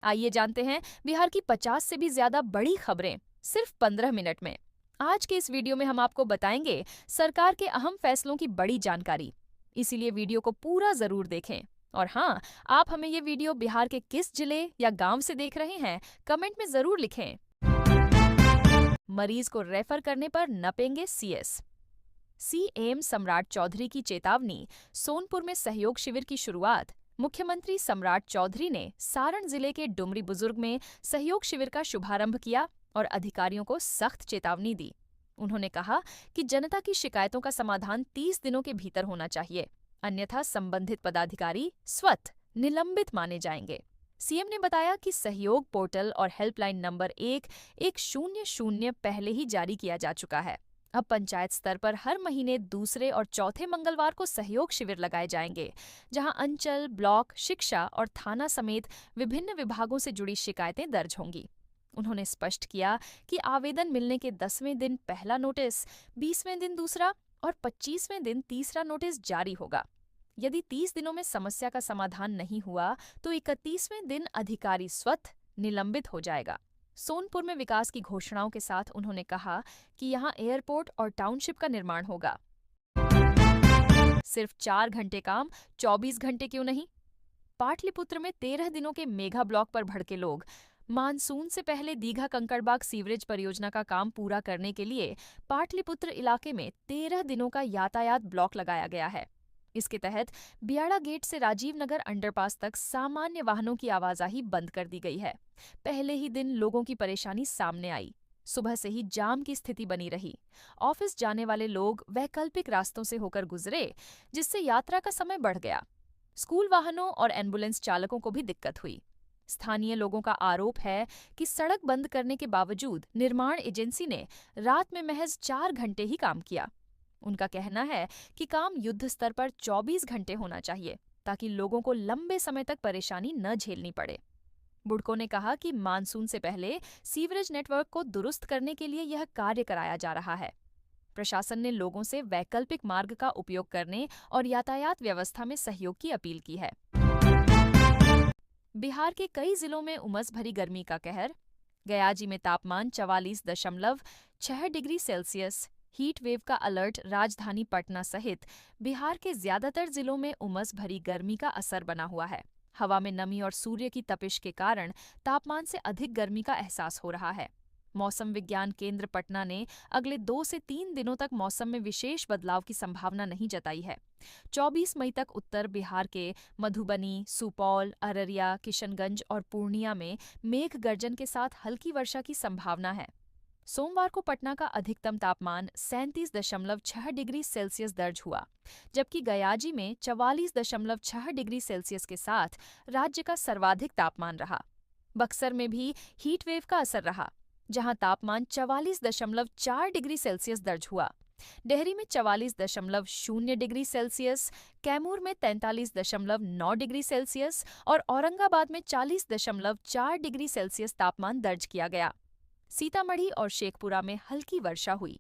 आइए जानते हैं बिहार की 50 से भी ज्यादा बड़ी खबरें सिर्फ 15 मिनट में। आज के इस वीडियो में हम आपको बताएंगे सरकार के अहम फैसलों की बड़ी जानकारी। इसीलिए वीडियो को पूरा जरूर देखें। और हाँ, आप हमें ये वीडियो बिहार के किस जिले या गांव से देख रहे हैं, कमेंट में जरूर लिखें। मरीज को रेफर करने पर नपेंगे सीएस। सीएम सम्राट चौधरी की चेतावनी, सोनपुर में सहयोग शिविर की शुरुआत। मुख्यमंत्री सम्राट चौधरी ने सारण जिले के डुमरी बुजुर्ग में सहयोग शिविर का शुभारंभ किया और अधिकारियों को सख्त चेतावनी दी। उन्होंने कहा कि जनता की शिकायतों का समाधान 30 दिनों के भीतर होना चाहिए, अन्यथा संबंधित पदाधिकारी स्वतः निलंबित माने जाएंगे। सीएम ने बताया कि सहयोग पोर्टल और हेल्पलाइन नंबर 1100 पहले ही जारी किया जा चुका है। अब पंचायत स्तर पर हर महीने दूसरे और चौथे मंगलवार को सहयोग शिविर लगाए जाएंगे, जहां अंचल, ब्लॉक, शिक्षा और थाना समेत विभिन्न विभागों से जुड़ी शिकायतें दर्ज होंगी। उन्होंने स्पष्ट किया कि आवेदन मिलने के 10वें दिन पहला नोटिस, 20वें दिन दूसरा और 25वें दिन तीसरा नोटिस जारी होगा। यदि 30 दिनों में समस्या का समाधान नहीं हुआ तो 31वें दिन अधिकारी स्वतः निलंबित हो जाएगा। सोनपुर में विकास की घोषणाओं के साथ उन्होंने कहा कि यहां एयरपोर्ट और टाउनशिप का निर्माण होगा। सिर्फ 4 घंटे काम 24 घंटे क्यों नहीं? पाटलिपुत्र में 13 दिनों के मेगा ब्लॉक पर भड़के लोग। मानसून से पहले दीघा कंकड़बाग सीवरेज परियोजना का काम पूरा करने के लिए पाटलिपुत्र इलाके में 13 दिनों का यातायात ब्लॉक लगाया गया है। इसके तहत बियाड़ा गेट से राजीव नगर अंडरपास तक सामान्य वाहनों की आवाजाही बंद कर दी गई है। पहले ही दिन लोगों की परेशानी सामने आई। सुबह से ही जाम की स्थिति बनी रही। ऑफिस जाने वाले लोग वैकल्पिक रास्तों से होकर गुजरे, जिससे यात्रा का समय बढ़ गया। स्कूल वाहनों और एम्बुलेंस चालकों को भी दिक्कत हुई। स्थानीय लोगों का आरोप है कि सड़क बंद करने के बावजूद निर्माण एजेंसी ने रात में महज 4 घंटे ही काम किया। उनका कहना है कि काम युद्ध स्तर पर 24 घंटे होना चाहिए, ताकि लोगों को लंबे समय तक परेशानी न झेलनी पड़े। बुड़को ने कहा कि मानसून से पहले सीवरेज नेटवर्क को दुरुस्त करने के लिए यह कार्य कराया जा रहा है। प्रशासन ने लोगों से वैकल्पिक मार्ग का उपयोग करने और यातायात व्यवस्था में सहयोग की अपील की है। बिहार के कई जिलों में उमस भरी गर्मी का कहर। गयाजी में तापमान 44.6 डिग्री सेल्सियस। हीट वेव का अलर्ट राजधानी पटना सहित बिहार के ज्यादातर जिलों में उमस भरी गर्मी का असर बना हुआ है। हवा में नमी और सूर्य की तपिश के कारण तापमान से अधिक गर्मी का एहसास हो रहा है। मौसम विज्ञान केंद्र पटना ने अगले 2 से 3 दिनों तक मौसम में विशेष बदलाव की संभावना नहीं जताई है। 24 मई तक उत्तर बिहार के मधुबनी, सुपौल, अररिया, किशनगंज और पूर्णिया में मेघ गर्जन के साथ हल्की वर्षा की संभावना है। सोमवार को पटना का अधिकतम तापमान 37.6 डिग्री सेल्सियस दर्ज हुआ, जबकि गयाजी में 44.6 डिग्री सेल्सियस के साथ राज्य का सर्वाधिक तापमान रहा। बक्सर में भी हीट वेव का असर रहा, जहां तापमान 44.4 डिग्री सेल्सियस दर्ज हुआ। डेहरी में 44.0 डिग्री सेल्सियस, कैमूर में 43.9 डिग्री सेल्सियस और औरंगाबाद में 40.4 डिग्री सेल्सियस तापमान दर्ज किया गया। सीतामढ़ी और शेखपुरा में हल्की वर्षा हुई।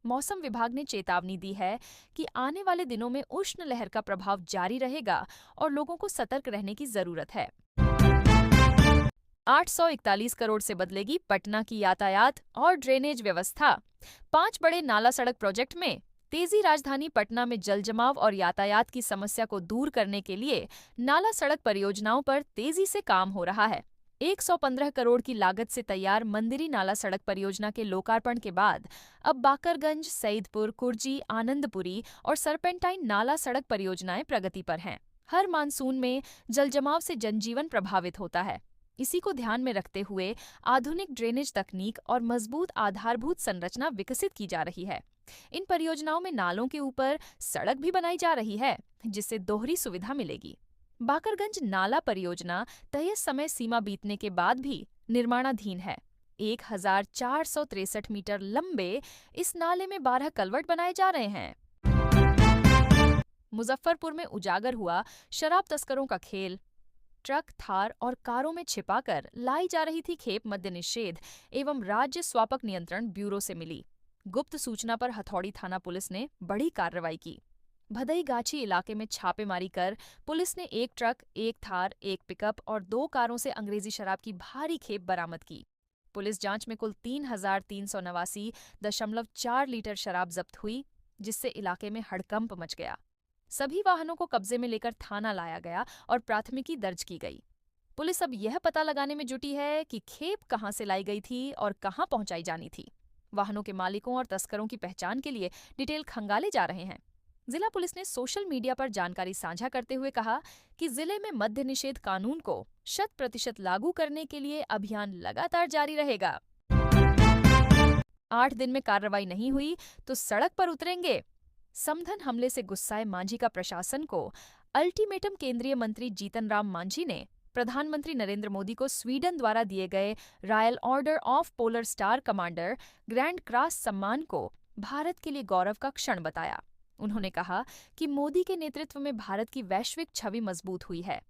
मौसम विभाग ने चेतावनी दी है कि आने वाले दिनों में उष्ण लहर का प्रभाव जारी रहेगा और लोगों को सतर्क रहने की जरूरत है। 841 करोड़ से बदलेगी पटना की यातायात और ड्रेनेज व्यवस्था। 5 बड़े नाला सड़क प्रोजेक्ट में तेजी। राजधानी पटना में जलजमाव और यातायात की समस्या को दूर करने के लिए नाला सड़क परियोजनाओं पर तेजी से काम हो रहा है। 115 करोड़ की लागत से तैयार मंदिरी नाला सड़क परियोजना के लोकार्पण के बाद अब बाकरगंज, सईदपुर, कुर्जी, आनंदपुरी और सरपेंटाइन नाला सड़क परियोजनाएं प्रगति पर हैं। हर मानसून में जलजमाव से जनजीवन प्रभावित होता है। इसी को ध्यान में रखते हुए आधुनिक ड्रेनेज तकनीक और मजबूत आधारभूत संरचना विकसित की जा रही है। इन परियोजनाओं में नालों के ऊपर सड़क भी बनाई जा रही है, जिससे दोहरी सुविधा मिलेगी। बाकरगंज नाला परियोजना तय समय सीमा बीतने के बाद भी निर्माणाधीन है। 1463 मीटर लंबे इस नाले में 12 कलवर्ट बनाए जा रहे हैं। मुजफ्फरपुर में उजागर हुआ शराब तस्करों का खेल। ट्रक, थार और कारों में छिपाकर लाई जा रही थी खेप मद्य निषेध एवं राज्य स्वापक नियंत्रण ब्यूरो से मिली गुप्त सूचना पर हथौड़ी थाना पुलिस ने बड़ी कार्रवाई की। भदईगाछी इलाके में छापेमारी कर पुलिस ने एक ट्रक, एक थार, एक पिकअप और 2 कारों से अंग्रेजी शराब की भारी खेप बरामद की। पुलिस जांच में कुल 3,389.4 लीटर शराब जब्त हुई, जिससे इलाके में हड़कंप मच गया। सभी वाहनों को कब्जे में लेकर थाना लाया गया और प्राथमिकी दर्ज की गई। पुलिस अब यह पता लगाने में जुटी है कि खेप कहां से लाई गई थी और कहां पहुंचाई जानी थी। वाहनों के मालिकों और तस्करों की पहचान के लिए डिटेल खंगाले जा रहे हैं। जिला पुलिस ने सोशल मीडिया पर जानकारी साझा करते हुए कहा कि जिले में मद्य निषेध कानून को 100% लागू करने के लिए अभियान लगातार जारी रहेगा। 8 दिन में कार्रवाई नहीं हुई तो सड़क पर उतरेंगे। समधन हमले से गुस्साए मांझी का प्रशासन को अल्टीमेटम केंद्रीय मंत्री जीतन राम मांझी ने प्रधानमंत्री नरेंद्र मोदी को स्वीडन द्वारा दिए गए royal order of polar star commander grand cross सम्मान को भारत के लिए गौरव का क्षण बताया। उन्होंने कहा कि मोदी के नेतृत्व में भारत की वैश्विक छवि मजबूत हुई है,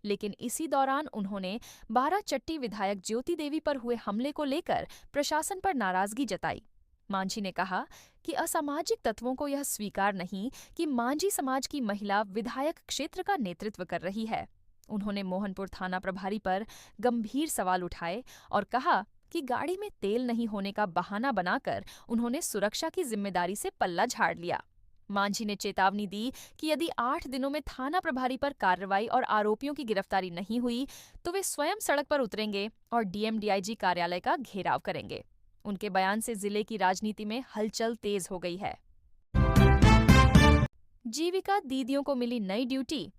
लेकिन इसी दौरान उन्होंने बाराचट्टी विधायक ज्योति देवी पर हुए हमले को लेकर प्रशासन पर नाराजगी जताई। मांझी ने कहा कि असामाजिक तत्वों को यह स्वीकार नहीं कि मांझी समाज की महिला विधायक क्षेत्र का नेतृत्व कर रही है। उन्होंने मोहनपुर थाना प्रभारी पर गंभीर सवाल उठाए और कहा कि गाड़ी में तेल नहीं होने का बहाना बनाकर उन्होंने सुरक्षा की जिम्मेदारी से पल्ला झाड़ लिया। मांझी ने चेतावनी दी कि यदि 8 दिनों में थाना प्रभारी पर कार्रवाई और आरोपियों की गिरफ्तारी नहीं हुई तो वे स्वयं सड़क पर उतरेंगे और डीएम-डीआईजी कार्यालय का घेराव करेंगे। उनके बयान से जिले की राजनीति में हलचल तेज हो गई है। जीविका दीदियों को मिली नई ड्यूटी,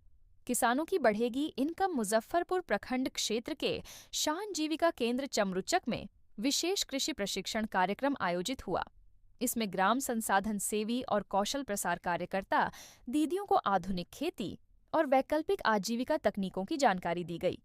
किसानों की बढ़ेगी इनकम। मुजफ्फरपुर प्रखंड क्षेत्र के शान जीविका केंद्र चमरुचक में विशेष कृषि प्रशिक्षण कार्यक्रम आयोजित हुआ। इसमें ग्राम संसाधन सेवी और कौशल प्रसार कार्यकर्ता दीदियों को आधुनिक खेती और वैकल्पिक आजीविका तकनीकों की जानकारी दी गई।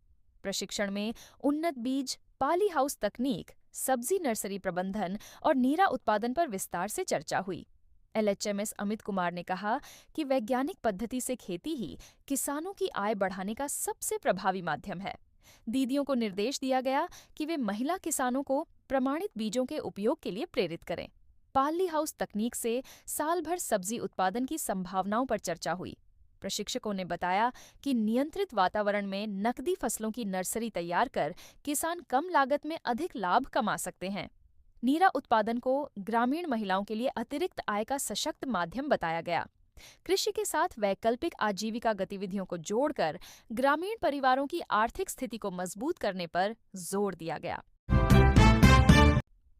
प्रशिक्षण में उन्नत बीज, पाली हाउस तकनीक, सब्जी नर्सरी प्रबंधन और नीरा उत्पादन पर विस्तार से चर्चा हुई। एलएचएमएस अमित कुमार ने कहा कि वैज्ञानिक पद्धति से खेती ही किसानों की आय बढ़ाने का सबसे प्रभावी माध्यम है। दीदियों को निर्देश दिया गया कि वे महिला किसानों को प्रमाणित बीजों के उपयोग के लिए प्रेरित करें। पाली हाउस तकनीक से साल भर सब्जी उत्पादन की संभावनाओं पर चर्चा हुई। प्रशिक्षकों ने बताया कि नियंत्रित वातावरण में नकदी फसलों की नर्सरी तैयार कर किसान कम लागत में अधिक लाभ कमा सकते हैं। नीरा उत्पादन को ग्रामीण महिलाओं के लिए अतिरिक्त आय का सशक्त माध्यम बताया गया। कृषि के साथ वैकल्पिक आजीविका गतिविधियों को जोड़कर ग्रामीण परिवारों की आर्थिक स्थिति को मजबूत करने पर जोर दिया गया।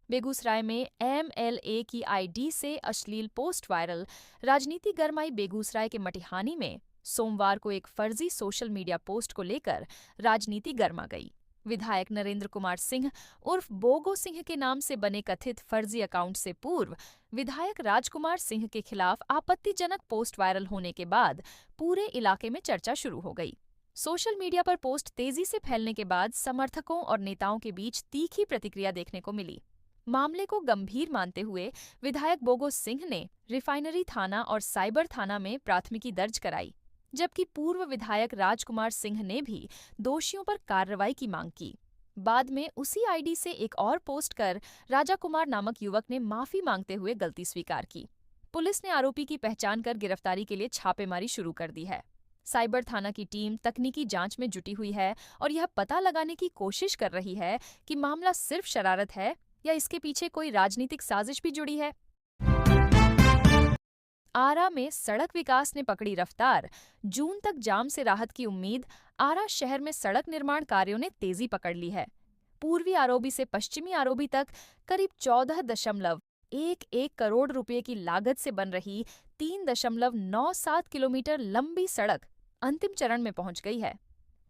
बेगूसराय में एमएलए की आईडी से अश्लील पोस्ट वायरल। राजनीति गरमाई बेगूसराय के मटिहानी में सोमवार को एक फर्जी सोशल मीडिया पोस्ट को लेकर राजनीति गरमा गई। विधायक नरेंद्र कुमार सिंह उर्फ बोगो सिंह के नाम से बने कथित फर्जी अकाउंट से पूर्व विधायक राजकुमार सिंह के खिलाफ आपत्तिजनक पोस्ट वायरल होने के बाद पूरे इलाके में चर्चा शुरू हो गई। सोशल मीडिया पर पोस्ट तेजी से फैलने के बाद समर्थकों और नेताओं के बीच तीखी प्रतिक्रिया देखने को मिली। मामले को गंभीर मानते हुए विधायक बोगो सिंह ने रिफाइनरी थाना और साइबर थाना में प्राथमिकी दर्ज कराई, जबकि पूर्व विधायक राजकुमार सिंह ने भी दोषियों पर कार्रवाई की मांग की। बाद में उसी आईडी से एक और पोस्ट कर राजा कुमार नामक युवक ने माफी मांगते हुए गलती स्वीकार की। पुलिस ने आरोपी की पहचान कर गिरफ्तारी के लिए छापेमारी शुरू कर दी है। साइबर थाना की टीम तकनीकी जांच में जुटी हुई है और यह पता लगाने की कोशिश कर रही है कि मामला सिर्फ शरारत है या इसके पीछे कोई राजनीतिक साजिश भी जुड़ी है। आरा में सड़क विकास ने पकड़ी रफ्तार। जून तक जाम से राहत की उम्मीद। आरा शहर में सड़क निर्माण कार्यों ने तेजी पकड़ ली है। पूर्वी आरोबी से पश्चिमी आरोबी तक करीब 14.11 करोड़ रुपए की लागत से बन रही 3.97 किलोमीटर लंबी सड़क अंतिम चरण में पहुंच गई है।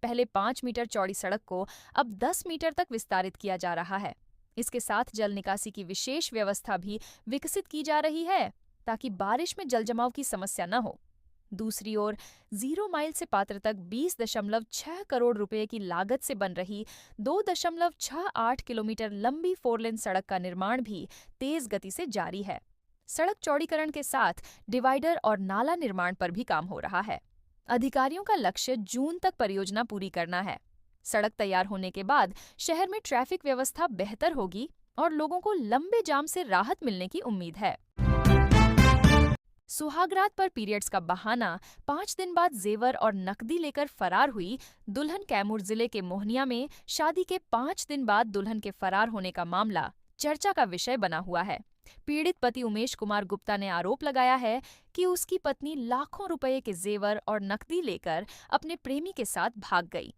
पहले 5 मीटर चौड़ी सड़क को अब 10 मीटर तक विस्तारित किया जा रहा है। इसके साथ जल निकासी की विशेष व्यवस्था भी विकसित की जा रही है ताकि बारिश में जलजमाव की समस्या न हो। दूसरी ओर 0 माइल से पात्र तक 20.6 करोड़ रुपए की लागत से बन रही 2.68 किलोमीटर लंबी 4 लेन सड़क का निर्माण भी तेज गति से जारी है। सड़क चौड़ीकरण के साथ डिवाइडर और नाला निर्माण पर भी काम हो रहा है। अधिकारियों का लक्ष्य जून तक परियोजना पूरी करना है। सड़क तैयार होने के बाद शहर में ट्रैफिक व्यवस्था बेहतर होगी और लोगों को लंबे जाम से राहत मिलने की उम्मीद है। सुहागरात पर पीरियड्स का बहाना, 5 दिन बाद जेवर और नकदी लेकर फरार हुई दुल्हन। कैमूर जिले के मोहनिया में शादी के 5 दिन बाद दुल्हन के फरार होने का मामला चर्चा का विषय बना हुआ है। पीड़ित पति उमेश कुमार गुप्ता ने आरोप लगाया है कि उसकी पत्नी लाखों रुपए के जेवर और नकदी लेकर अपने प्रेमी के साथ भाग गई।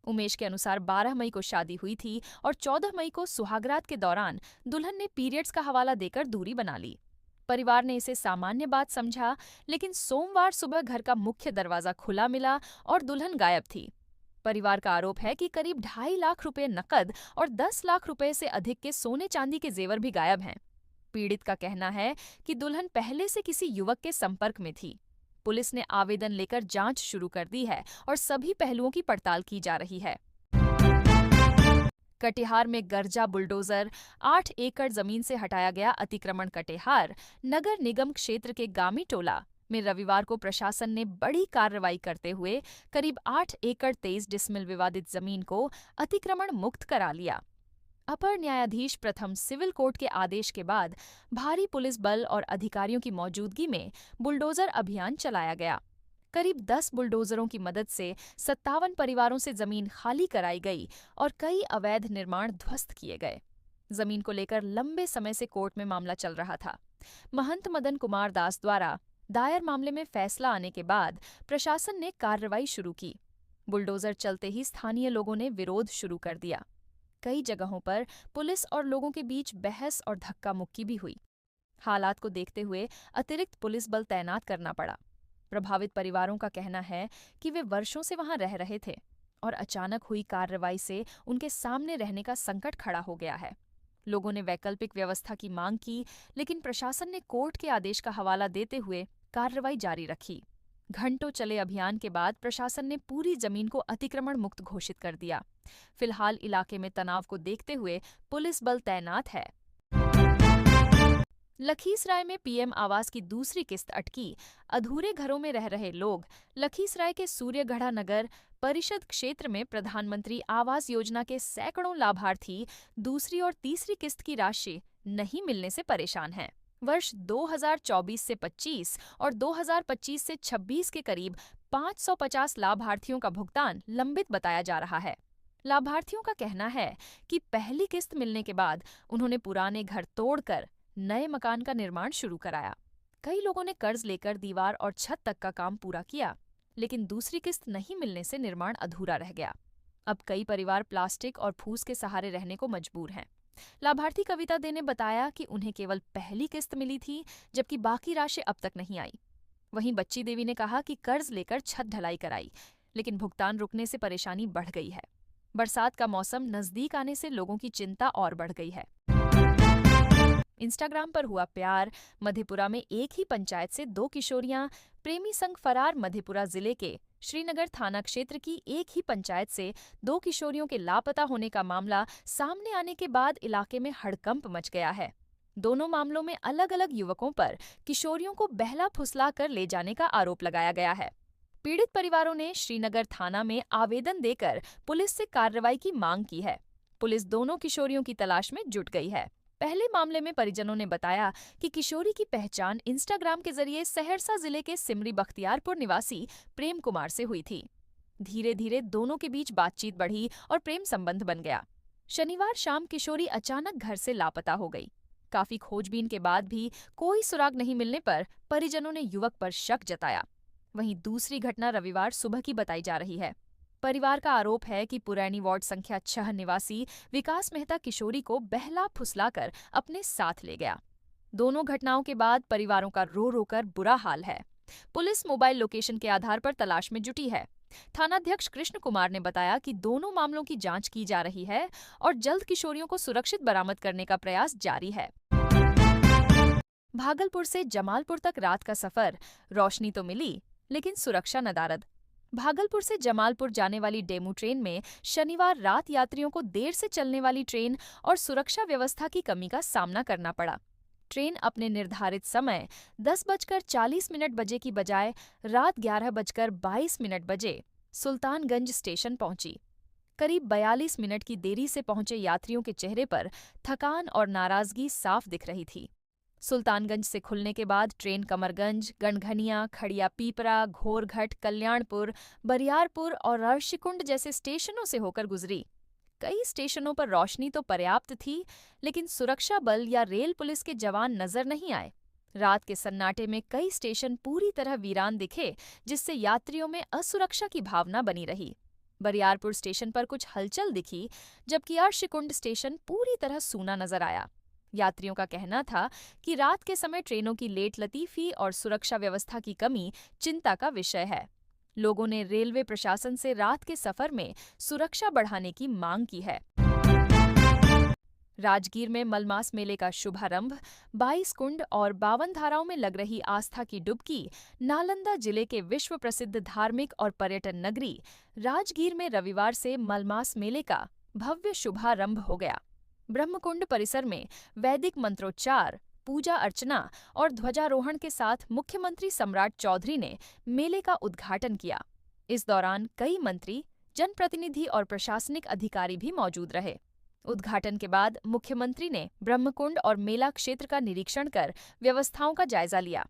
उमेश के अनुसार 12 मई को शादी हुई थी और 14 मई को सुहागरात के दौरान दुल्हन ने पीरियड्स का हवाला देकर दूरी बना ली। परिवार ने इसे सामान्य बात समझा, लेकिन सोमवार सुबह घर का मुख्य दरवाजा खुला मिला और दुल्हन गायब थी। परिवार का आरोप है कि करीब 2.5 लाख रुपए नकद और 10 लाख रुपए से अधिक के सोने चांदी के जेवर भी गायब हैं। पीड़ित का कहना है कि दुल्हन पहले से किसी युवक के संपर्क में थी। पुलिस ने आवेदन लेकर जांच शुरू कर दी है और सभी पहलुओं की पड़ताल की जा रही है। कटिहार में गर्जा बुलडोजर, 8 एकड़ जमीन से हटाया गया अतिक्रमण। कटिहार नगर निगम क्षेत्र के गामी टोला में रविवार को प्रशासन ने बड़ी कार्रवाई करते हुए करीब 8 एकड़ 23 डिसमिल विवादित जमीन को अतिक्रमण मुक्त करा लिया। अपर न्यायाधीश प्रथम सिविल कोर्ट के आदेश के बाद भारी पुलिस बल और अधिकारियों की मौजूदगी में बुलडोजर अभियान चलाया गया। करीब 10 बुलडोजरों की मदद से 57 परिवारों से जमीन खाली कराई गई और कई अवैध निर्माण ध्वस्त किए गए। जमीन को लेकर लंबे समय से कोर्ट में मामला चल रहा था। महंत मदन कुमार दास द्वारा दायर मामले में फैसला आने के बाद प्रशासन ने कार्रवाई शुरू की। बुलडोजर चलते ही स्थानीय लोगों ने विरोध शुरू कर दिया। कई जगहों पर पुलिस और लोगों के बीच बहस और धक्का मुक्की भी हुई। हालात को देखते हुए अतिरिक्त पुलिस बल तैनात करना पड़ा। प्रभावित परिवारों का कहना है कि वे वर्षों से वहां रह रहे थे और अचानक हुई कार्रवाई से उनके सामने रहने का संकट खड़ा हो गया है। लोगों ने वैकल्पिक व्यवस्था की मांग की, लेकिन प्रशासन ने कोर्ट के आदेश का हवाला देते हुए कार्रवाई जारी रखी। घंटों चले अभियान के बाद प्रशासन ने पूरी जमीन को अतिक्रमण मुक्त घोषित कर दिया। फिलहाल इलाके में तनाव को देखते हुए पुलिस बल तैनात है। लखीसराय में पीएम आवास की दूसरी किस्त अटकी। अधूरे घरों में रह रहे लोग। लखीसराय के सूर्यगढ़ा नगर परिषद क्षेत्र में प्रधानमंत्री आवास योजना के सैकड़ों लाभार्थी दूसरी और तीसरी किस्त की राशि नहीं मिलने से परेशान हैं। वर्ष 2024 से 25 और 2025 से 26 के करीब 550 लाभार्थियों का भुगतान लंबित बताया जा रहा है। लाभार्थियों का कहना है कि पहली किस्त मिलने के बाद उन्होंने पुराने घर तोड़कर नए मकान का निर्माण शुरू कराया। कई लोगों ने कर्ज लेकर दीवार और छत तक का काम पूरा किया, लेकिन दूसरी किस्त नहीं मिलने से निर्माण अधूरा रह गया। अब कई परिवार प्लास्टिक और फूस के सहारे रहने को मजबूर हैं। लाभार्थी कविता दे ने बताया कि उन्हें केवल पहली किस्त मिली थी, जबकि बाकी राशि अब तक नहीं आई। वहीं बच्ची देवी ने कहा कि कर्ज लेकर छत ढलाई कराई, लेकिन भुगतान रुकने से परेशानी बढ़ गई है। बरसात का मौसम नजदीक आने से लोगों की चिंता और बढ़ गई है। इंस्टाग्राम पर हुआ प्यार। मधेपुरा में एक ही पंचायत से 2 किशोरियां प्रेमी संग फरार। मधेपुरा जिले के श्रीनगर थाना क्षेत्र की एक ही पंचायत से 2 किशोरियों के लापता होने का मामला सामने आने के बाद इलाके में हड़कंप मच गया है। दोनों मामलों में अलग अलग युवकों पर किशोरियों को बहला फुसला कर ले जाने का आरोप लगाया गया है। पीड़ित परिवारों ने श्रीनगर थाना में आवेदन देकर पुलिस से कार्रवाई की मांग की है। पुलिस दोनों किशोरियों की तलाश में जुट गई है। पहले मामले में परिजनों ने बताया कि किशोरी की पहचान इंस्टाग्राम के जरिए सहरसा जिले के सिमरी बख्तियारपुर निवासी प्रेम कुमार से हुई थी। धीरे धीरे दोनों के बीच बातचीत बढ़ी और प्रेम संबंध बन गया। शनिवार शाम किशोरी अचानक घर से लापता हो गई। काफी खोजबीन के बाद भी कोई सुराग नहीं मिलने पर परिजनों ने युवक पर शक जताया। वहीं दूसरी घटना रविवार सुबह की बताई जा रही है। परिवार का आरोप है कि पुरैनी वार्ड संख्या 6 निवासी विकास मेहता किशोरी को बहला फुसलाकर अपने साथ ले गया। दोनों घटनाओं के बाद परिवारों का रो रो कर बुरा हाल है। पुलिस मोबाइल लोकेशन के आधार पर तलाश में जुटी है। थानाध्यक्ष कृष्ण कुमार ने बताया कि दोनों मामलों की जांच की जा रही है और जल्द किशोरियों को सुरक्षित बरामद करने का प्रयास जारी है। भागलपुर से जमालपुर तक रात का सफर। रोशनी तो मिली, लेकिन सुरक्षा नदारद। भागलपुर से जमालपुर जाने वाली डेमू ट्रेन में शनिवार रात यात्रियों को देर से चलने वाली ट्रेन और सुरक्षा व्यवस्था की कमी का सामना करना पड़ा। ट्रेन अपने निर्धारित समय 10:40 बजे की बजाय रात 11:22 बजे सुल्तानगंज स्टेशन पहुंची। करीब 42 मिनट की देरी से पहुंचे यात्रियों के चेहरे पर थकान और नाराजगी साफ दिख रही थी। सुल्तानगंज से खुलने के बाद ट्रेन कमरगंज, गणघनिया, खड़िया पीपरा, घोरघट, कल्याणपुर, बरियारपुर और ऋषिकुंड जैसे स्टेशनों से होकर गुजरी। कई स्टेशनों पर रोशनी तो पर्याप्त थी, लेकिन सुरक्षा बल या रेल पुलिस के जवान नजर नहीं आए। रात के सन्नाटे में कई स्टेशन पूरी तरह वीरान दिखे, जिससे यात्रियों में असुरक्षा की भावना बनी रही। बरियारपुर स्टेशन पर कुछ हलचल दिखी, जबकि ऋषिकुंड स्टेशन पूरी तरह सूना नजर आया। यात्रियों का कहना था कि रात के समय ट्रेनों की लेट लतीफी और सुरक्षा व्यवस्था की कमी चिंता का विषय है। लोगों ने रेलवे प्रशासन से रात के सफर में सुरक्षा बढ़ाने की मांग की है। राजगीर में मलमास मेले का शुभारंभ, 22 कुंड और 52 धाराओं में लग रही आस्था की डुबकी। नालंदा जिले के विश्व प्रसिद्ध धार्मिक और पर्यटन नगरी राजगीर में रविवार से मलमास मेले का भव्य शुभारंभ हो गया। ब्रह्मकुंड परिसर में वैदिक मंत्रोच्चार, पूजा अर्चना और ध्वजारोहण के साथ मुख्यमंत्री सम्राट चौधरी ने मेले का उद्घाटन किया। इस दौरान कई मंत्री, जनप्रतिनिधि और प्रशासनिक अधिकारी भी मौजूद रहे। उद्घाटन के बाद मुख्यमंत्री ने ब्रह्मकुंड और मेला क्षेत्र का निरीक्षण कर व्यवस्थाओं का जायजा लिया।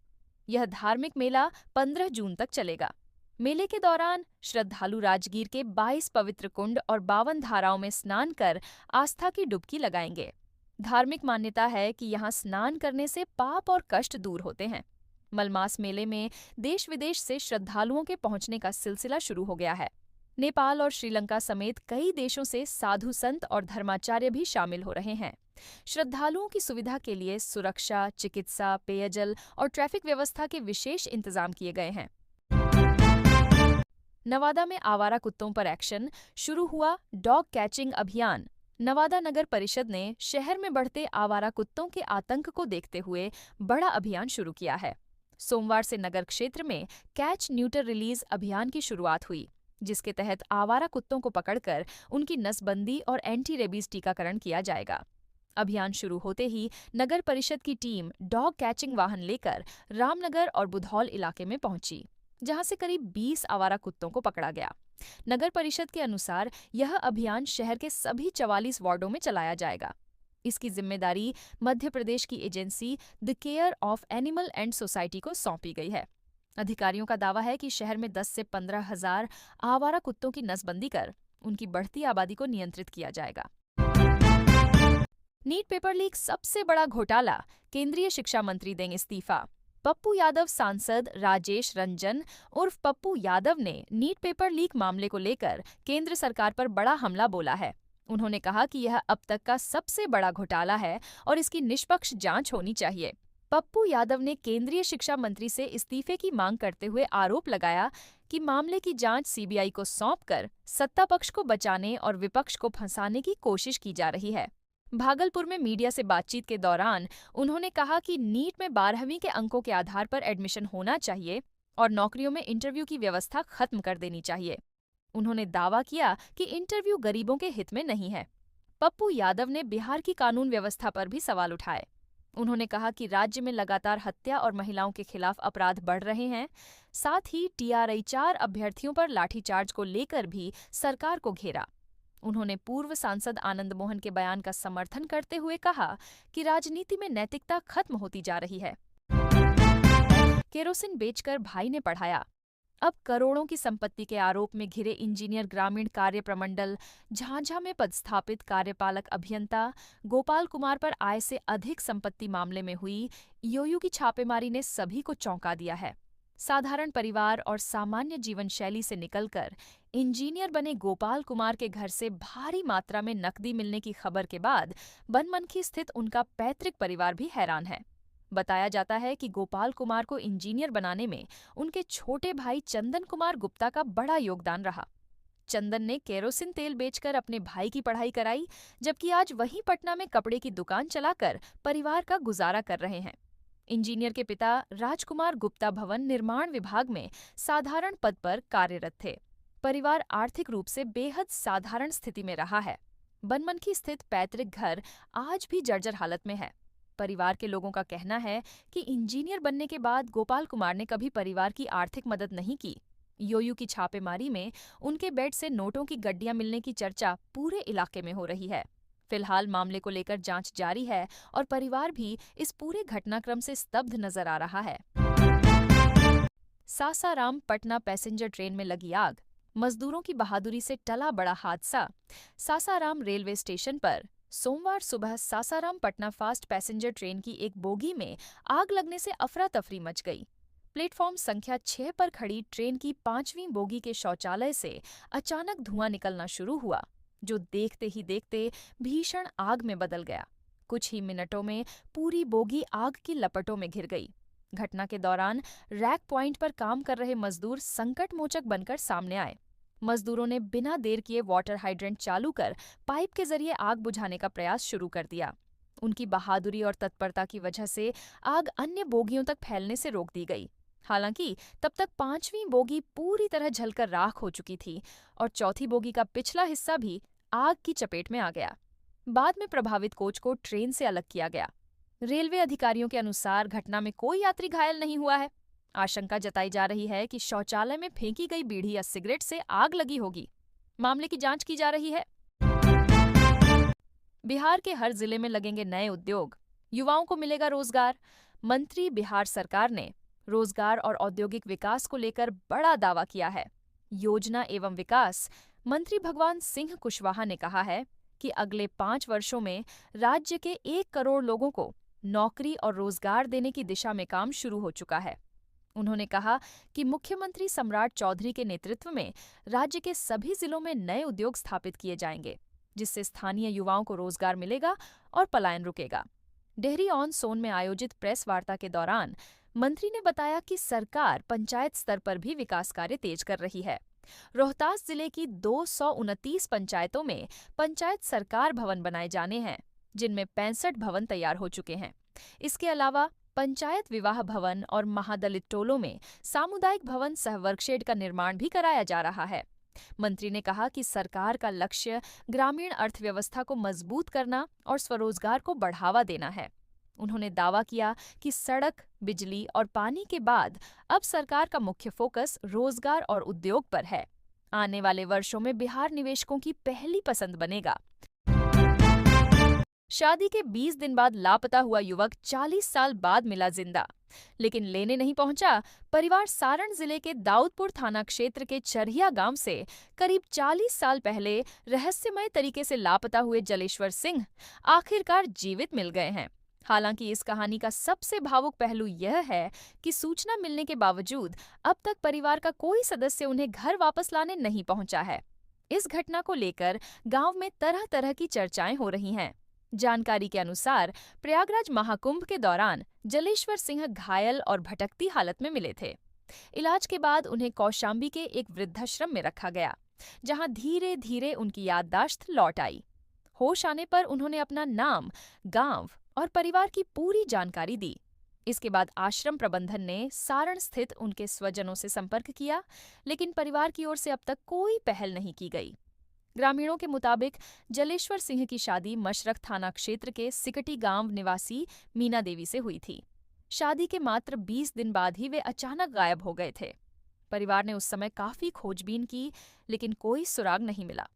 यह धार्मिक मेला 15 जून तक चलेगा। मेले के दौरान श्रद्धालु राजगीर के 22 पवित्र कुंड और 52 धाराओं में स्नान कर आस्था की डुबकी लगाएंगे। धार्मिक मान्यता है कि यहाँ स्नान करने से पाप और कष्ट दूर होते हैं। मलमास मेले में देश विदेश से श्रद्धालुओं के पहुंचने का सिलसिला शुरू हो गया है। नेपाल और श्रीलंका समेत कई देशों से साधु संत और धर्माचार्य भी शामिल हो रहे हैं। श्रद्धालुओं की सुविधा के लिए सुरक्षा, चिकित्सा, पेयजल और ट्रैफिक व्यवस्था के विशेष इंतजाम किए गए हैं। नवादा में आवारा कुत्तों पर एक्शन, शुरू हुआ डॉग कैचिंग अभियान। नवादा नगर परिषद ने शहर में बढ़ते आवारा कुत्तों के आतंक को देखते हुए बड़ा अभियान शुरू किया है। सोमवार से नगर क्षेत्र में कैच न्यूटर रिलीज अभियान की शुरुआत हुई, जिसके तहत आवारा कुत्तों को पकड़कर उनकी नसबंदी और एंटी रेबीज टीकाकरण किया जाएगा। अभियान शुरू होते ही नगर परिषद की टीम डॉग कैचिंग वाहन लेकर रामनगर और बुधौल इलाके में पहुंची, जहां से करीब 20 आवारा कुत्तों को पकड़ा गया। नगर परिषद के अनुसार यह अभियान शहर के सभी 44 वार्डों में चलाया जाएगा। इसकी जिम्मेदारी मध्य प्रदेश की agency the care of animal and society को सौंपी गई है। अधिकारियों का दावा है कि शहर में 10 से 15 हजार आवारा कुत्तों की नसबंदी कर उनकी बढ़ती आबादी को नियंत्रित किया जाएगा। नीट पेपर लीक सबसे बड़ा घोटाला, केंद्रीय शिक्षा मंत्री देंगे इस्तीफा। पप्पू यादव सांसद राजेश रंजन उर्फ पप्पू यादव ने नीट पेपर लीक मामले को लेकर केंद्र सरकार पर बड़ा हमला बोला है। उन्होंने कहा कि यह अब तक का सबसे बड़ा घोटाला है और इसकी निष्पक्ष जांच होनी चाहिए। पप्पू यादव ने केंद्रीय शिक्षा मंत्री से इस्तीफे की मांग करते हुए आरोप लगाया कि मामले की जांच सीबीआई को सौंपकर सत्ता पक्ष को बचाने और विपक्ष को फंसाने की कोशिश की जा रही है। भागलपुर में मीडिया से बातचीत के दौरान उन्होंने कहा कि नीट में 12वीं के अंकों के आधार पर एडमिशन होना चाहिए और नौकरियों में इंटरव्यू की व्यवस्था खत्म कर देनी चाहिए। उन्होंने दावा किया कि इंटरव्यू गरीबों के हित में नहीं है। पप्पू यादव ने बिहार की कानून व्यवस्था पर भी सवाल उठाए। उन्होंने कहा कि राज्य में लगातार हत्या और महिलाओं के खिलाफ अपराध बढ़ रहे हैं। साथ ही टीआरआई 4 अभ्यर्थियों पर लाठीचार्ज को लेकर भी सरकार को घेरा। उन्होंने पूर्व सांसद आनंद मोहन के बयान का समर्थन करते हुए कहा कि राजनीति में नैतिकता खत्म होती जा रही है। केरोसिन बेचकर भाई ने पढ़ाया। अब करोड़ों की संपत्ति के आरोप में घिरे इंजीनियर ग्रामीण कार्य प्रमंडल झांझा में पदस्थापित कार्यपालक अभियंता गोपाल कुमार पर आय से अधिक संपत्ति मामले में हुई ईओयू की छापेमारी ने सभी को चौंका दिया है। साधारण परिवार और सामान्य जीवन शैली से निकलकर इंजीनियर बने गोपाल कुमार के घर से भारी मात्रा में नकदी मिलने की खबर के बाद बनमनखी स्थित उनका पैतृक परिवार भी हैरान है। बताया जाता है कि गोपाल कुमार को इंजीनियर बनाने में उनके छोटे भाई चंदन कुमार गुप्ता का बड़ा योगदान रहा। चंदन ने केरोसिन तेल बेचकर अपने भाई की पढ़ाई कराई, जबकि आज वहीं पटना में कपड़े की दुकान चलाकर परिवार का गुजारा कर रहे हैं। इंजीनियर के पिता राजकुमार गुप्ता भवन निर्माण विभाग में साधारण पद पर कार्यरत थे। परिवार आर्थिक रूप से बेहद साधारण स्थिति में रहा है। बनमनखी स्थित पैतृक घर आज भी जर्जर हालत में है। परिवार के लोगों का कहना है कि इंजीनियर बनने के बाद गोपाल कुमार ने कभी परिवार की आर्थिक मदद नहीं की। ईओयू की छापेमारी में उनके बेड से नोटों की गड्डियां मिलने की चर्चा पूरे इलाके में हो रही है। फिलहाल मामले को लेकर जांच जारी है और परिवार भी इस पूरे घटनाक्रम से स्तब्ध नजर आ रहा है। सासाराम पटना पैसेंजर ट्रेन में लगी आग, मजदूरों की बहादुरी से टला बड़ा हादसा। सासाराम रेलवे स्टेशन पर सोमवार सुबह Sasaram Patna fast passenger train की एक बोगी में आग लगने से अफरा तफरी मच गई। प्लेटफॉर्म संख्या 6 पर खड़ी ट्रेन की 5वीं बोगी के शौचालय से अचानक धुआं निकलना शुरू हुआ, जो देखते ही देखते भीषण आग में बदल गया। कुछ ही मिनटों में पूरी बोगी आग की लपटों में घिर गई। घटना के दौरान रैक पॉइंट पर काम कर रहे मजदूर संकट मोचक बनकर सामने आए। मजदूरों ने बिना देर किए वाटर हाइड्रेंट चालू कर पाइप के जरिए आग बुझाने का प्रयास शुरू कर दिया। उनकी बहादुरी और तत्परता की वजह से आग अन्य बोगियों तक फैलने से रोक दी गई। हालांकि तब तक 5वीं बोगी पूरी तरह जलकर राख हो चुकी थी और चौथी बोगी का पिछला हिस्सा भी आग की चपेट में आ गया। बाद में प्रभावित कोच को ट्रेन से अलग किया गया। रेलवे अधिकारियों के अनुसार घटना में कोई यात्री घायल नहीं हुआ है। आशंका जताई जा रही है कि शौचालय में फेंकी गई बीड़ी या सिगरेट से आग लगी होगी। मामले की जांच की जा रही है। बिहार के हर जिले में लगेंगे नए उद्योग, युवाओं को मिलेगा रोजगार। मंत्री बिहार सरकार ने रोजगार और औद्योगिक विकास को लेकर बड़ा दावा किया है। योजना एवं विकास मंत्री भगवान सिंह कुशवाहा ने कहा है कि अगले 5 वर्षों में राज्य के 1 करोड़ लोगों को नौकरी और रोजगार देने की दिशा में काम शुरू हो चुका है। उन्होंने कहा कि मुख्यमंत्री सम्राट चौधरी के नेतृत्व में राज्य के सभी जिलों में नए उद्योग स्थापित किए जाएंगे, जिससे स्थानीय युवाओं को रोजगार मिलेगा और पलायन रुकेगा। डेहरी ऑन सोन में आयोजित प्रेस वार्ता के दौरान मंत्री ने बताया कि सरकार पंचायत स्तर पर भी विकास कार्य तेज कर रही है। रोहतास जिले की 229 पंचायतों में पंचायत सरकार भवन बनाए जाने हैं, जिनमें 65 भवन तैयार हो चुके हैं। इसके अलावा पंचायत विवाह भवन और महादलित टोलों में सामुदायिक भवन सह वर्कशेड का निर्माण भी कराया जा रहा है। मंत्री ने कहा कि सरकार का लक्ष्य ग्रामीण अर्थव्यवस्था को मजबूत करना और स्वरोजगार को बढ़ावा देना है। उन्होंने दावा किया कि सड़क, बिजली और पानी के बाद अब सरकार का मुख्य फोकस रोजगार और उद्योग पर है। आने वाले वर्षों में बिहार निवेशकों की पहली पसंद बनेगा। शादी के 20 दिन बाद लापता हुआ युवक 40 साल बाद मिला जिंदा, लेकिन लेने नहीं पहुंचा। परिवार सारण जिले के दाऊदपुर थाना क्षेत्र के चरहिया गांव से करीब 40 साल पहले रहस्यमय तरीके से लापता हुए जलेश्वर सिंह आखिरकार जीवित मिल गए हैं। हालांकि इस कहानी का सबसे भावुक पहलू यह है कि सूचना मिलने के बावजूद अब तक परिवार का कोई सदस्य उन्हें घर वापस लाने नहीं पहुंचा है। इस घटना को लेकर गांव में तरह तरह की चर्चाएं हो रही हैं। जानकारी के अनुसार प्रयागराज महाकुंभ के दौरान जलेश्वर सिंह घायल और भटकती हालत में मिले थे। इलाज के बाद उन्हें कौशाम्बी के एक वृद्धाश्रम में रखा गया, जहां धीरे धीरे उनकी याददाश्त लौट आई। होश आने पर उन्होंने अपना नाम, गांव और परिवार की पूरी जानकारी दी। इसके बाद आश्रम प्रबंधन ने सारण स्थित उनके स्वजनों से संपर्क किया, लेकिन परिवार की ओर से अब तक कोई पहल नहीं की गई। ग्रामीणों के मुताबिक जलेश्वर सिंह की शादी मशरख थाना क्षेत्र के सिकटी गांव निवासी मीना देवी से हुई थी। शादी के मात्र 20 दिन बाद ही वे अचानक गायब हो गए थे। परिवार ने उस समय काफी खोजबीन की, लेकिन कोई सुराग नहीं मिला।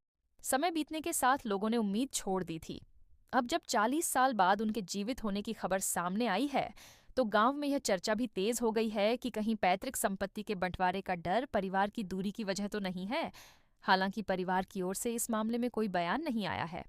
समय बीतने के साथ लोगों ने उम्मीद छोड़ दी थी। अब जब 40 साल बाद उनके जीवित होने की खबर सामने आई है, तो गांव में यह चर्चा भी तेज हो गई है कि कहीं पैतृक संपत्ति के बंटवारे का डर परिवार की दूरी की वजह तो नहीं है। हालांकि परिवार की ओर से इस मामले में कोई बयान नहीं आया है।